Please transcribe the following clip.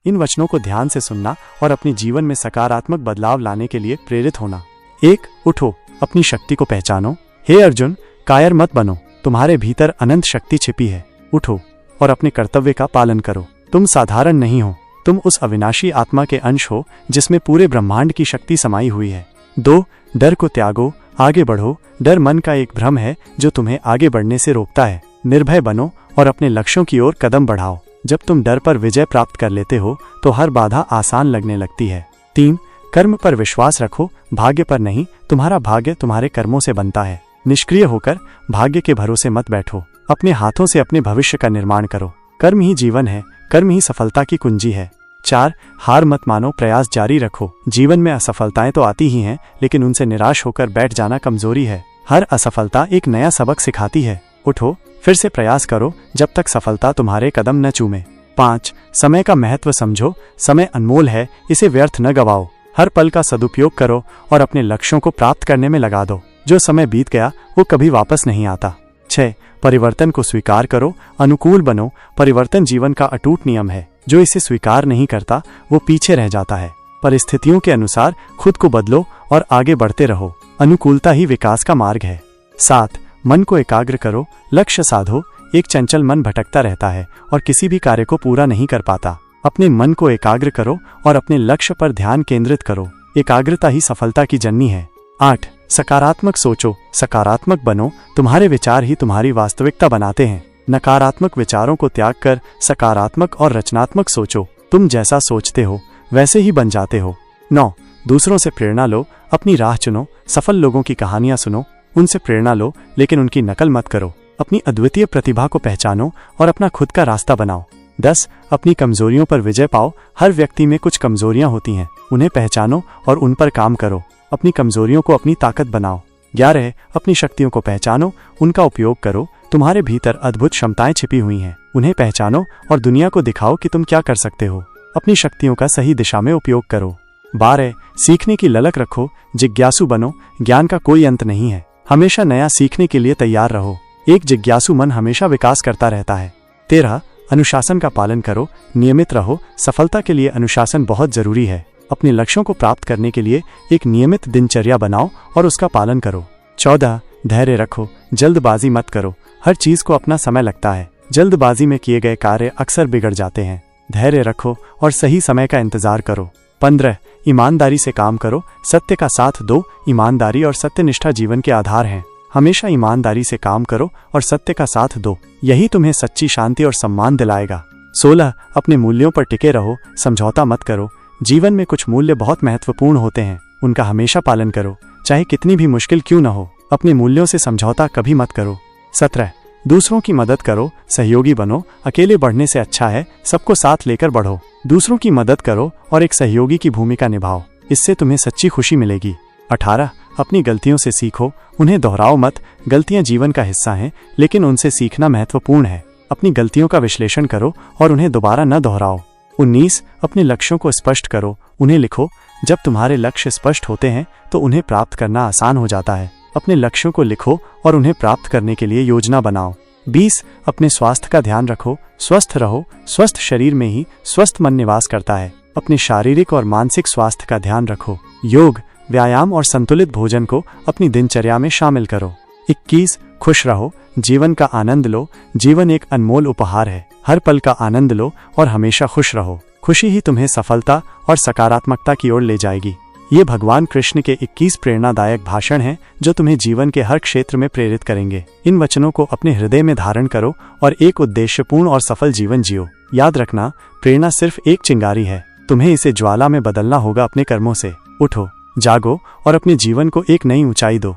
इन वचनों को ध्यान से सुनना और अपने जीवन में सकारात्मक बदलाव लाने के लिए प्रेरित होना। 1. उठो, अपनी शक्ति को पहचानो। हे अर्जुन, कायर मत बनो, तुम्हारे भीतर अनंत शक्ति छिपी है। उठो और अपने कर्तव्य का पालन करो। तुम साधारण नहीं हो, तुम उस अविनाशी आत्मा के अंश हो जिसमें पूरे ब्रह्मांड की शक्ति समाई हुई है। 2. डर को त्यागो, आगे बढ़ो। डर मन का एक भ्रम है जो तुम्हें आगे बढ़ने से रोकता है। निर्भय बनो और अपने लक्ष्यों की ओर कदम बढ़ाओ। जब तुम डर पर विजय प्राप्त कर लेते हो तो हर बाधा आसान लगने लगती है। 3. कर्म पर विश्वास रखो, भाग्य पर नहीं। तुम्हारा भाग्य तुम्हारे कर्मों से बनता है। निष्क्रिय होकर भाग्य के भरोसे मत बैठो, अपने हाथों से अपने भविष्य का निर्माण करो। कर्म ही जीवन है, कर्म ही सफलता की कुंजी है। 4. हार मत मानो, प्रयास जारी रखो। जीवन में असफलताएं तो आती ही हैं, लेकिन उनसे निराश होकर बैठ जाना कमजोरी है। हर असफलता एक नया सबक सिखाती है। उठो, फिर से प्रयास करो जब तक सफलता तुम्हारे कदम न चूमे। 5. समय का महत्व समझो, समय अनमोल है, इसे व्यर्थ न गवाओ। हर पल का सदुपयोग करो और अपने लक्ष्यों को प्राप्त करने में लगा दो। जो समय बीत गया वो कभी वापस नहीं आता। 6. परिवर्तन को स्वीकार करो, अनुकूल बनो। परिवर्तन जीवन का अटूट नियम है, जो इसे स्वीकार नहीं करता वो पीछे रह जाता है। परिस्थितियों के अनुसार खुद को बदलो और आगे बढ़ते रहो। अनुकूलता ही विकास का मार्ग है। 7. मन को एकाग्र करो, लक्ष्य साधो। एक चंचल मन भटकता रहता है और किसी भी कार्य को पूरा नहीं कर पाता। अपने मन को एकाग्र करो और अपने लक्ष्य पर ध्यान केंद्रित करो। एकाग्रता ही सफलता की जननी है। 8. सकारात्मक सोचो, सकारात्मक बनो। तुम्हारे विचार ही तुम्हारी वास्तविकता बनाते हैं। नकारात्मक विचारों को त्याग कर सकारात्मक और रचनात्मक सोचो। तुम जैसा सोचते हो वैसे ही बन जाते हो। 9. दूसरों से प्रेरणा लो, अपनी राह चुनो। सफल लोगों की कहानियां सुनो, उनसे प्रेरणा लो, लेकिन उनकी नकल मत करो। अपनी अद्वितीय प्रतिभा को पहचानो और अपना खुद का रास्ता बनाओ। 10. अपनी कमजोरियों पर विजय पाओ। हर व्यक्ति में कुछ कमजोरियां होती हैं, उन्हें पहचानो और उन पर काम करो। अपनी कमजोरियों को अपनी ताकत बनाओ। 11. अपनी शक्तियों को पहचानो, उनका उपयोग करो। तुम्हारे भीतर अद्भुत क्षमताएं छिपी हुई हैं, उन्हें पहचानो और दुनिया को दिखाओ कि तुम क्या कर सकते हो। अपनी शक्तियों का सही दिशा में उपयोग करो। 12. सीखने की ललक रखो, जिज्ञासु बनो। ज्ञान का कोई अंत नहीं है, हमेशा नया सीखने के लिए तैयार रहो। एक जिज्ञासु मन हमेशा विकास करता रहता है। 13. अनुशासन का पालन करो, नियमित रहो। सफलता के लिए अनुशासन बहुत जरूरी है। अपने लक्ष्यों को प्राप्त करने के लिए एक नियमित दिनचर्या बनाओ और उसका पालन करो। 14. धैर्य रखो, जल्दबाजी मत करो। हर चीज को अपना समय लगता है, जल्दबाजी में किए गए कार्य अक्सर बिगड़ जाते हैं। धैर्य रखो और सही समय का इंतजार करो। 15. ईमानदारी से काम करो, सत्य का साथ दो। ईमानदारी और सत्यनिष्ठा जीवन के आधार हैं। हमेशा ईमानदारी से काम करो और सत्य का साथ दो, यही तुम्हें सच्ची शांति और सम्मान दिलाएगा। 16. अपने मूल्यों पर टिके रहो, समझौता मत करो। जीवन में कुछ मूल्य बहुत महत्वपूर्ण होते हैं, उनका हमेशा पालन करो, चाहे कितनी भी मुश्किल क्यों न हो। अपने मूल्यों से समझौता कभी मत करो। 17. दूसरों की मदद करो, सहयोगी बनो। अकेले बढ़ने से अच्छा है सबको साथ लेकर बढ़ो। दूसरों की मदद करो और एक सहयोगी की भूमिका निभाओ, इससे तुम्हें सच्ची खुशी मिलेगी। 18. अपनी गलतियों से सीखो, उन्हें दोहराओ मत। गलतियां जीवन का हिस्सा हैं, लेकिन उनसे सीखना महत्वपूर्ण है। अपनी गलतियों का विश्लेषण करो और उन्हें दोबारा न दोहराओ। 19. अपने लक्ष्यों को स्पष्ट करो, उन्हें लिखो। जब तुम्हारे लक्ष्य स्पष्ट होते हैं तो उन्हें प्राप्त करना आसान हो जाता है। अपने लक्ष्यों को लिखो और उन्हें प्राप्त करने के लिए योजना बनाओ। 20. अपने स्वास्थ्य का ध्यान रखो, स्वस्थ रहो। स्वस्थ शरीर में ही स्वस्थ मन निवास करता है। अपने शारीरिक और मानसिक स्वास्थ्य का ध्यान रखो। योग, व्यायाम और संतुलित भोजन को अपनी दिनचर्या में शामिल करो। 21. खुश रहो, जीवन का आनंद लो। जीवन एक अनमोल उपहार है, हर पल का आनंद लो और हमेशा खुश रहो। खुशी ही तुम्हें सफलता और सकारात्मकता की ओर ले जाएगी। ये भगवान कृष्ण के 21 प्रेरणादायक भाषण हैं जो तुम्हें जीवन के हर क्षेत्र में प्रेरित करेंगे। इन वचनों को अपने हृदय में धारण करो और एक उद्देश्यपूर्ण और सफल जीवन जियो। याद रखना, प्रेरणा सिर्फ एक चिंगारी है, तुम्हें इसे ज्वाला में बदलना होगा अपने कर्मों से। उठो, जागो और अपने जीवन को एक नई ऊंचाई दो।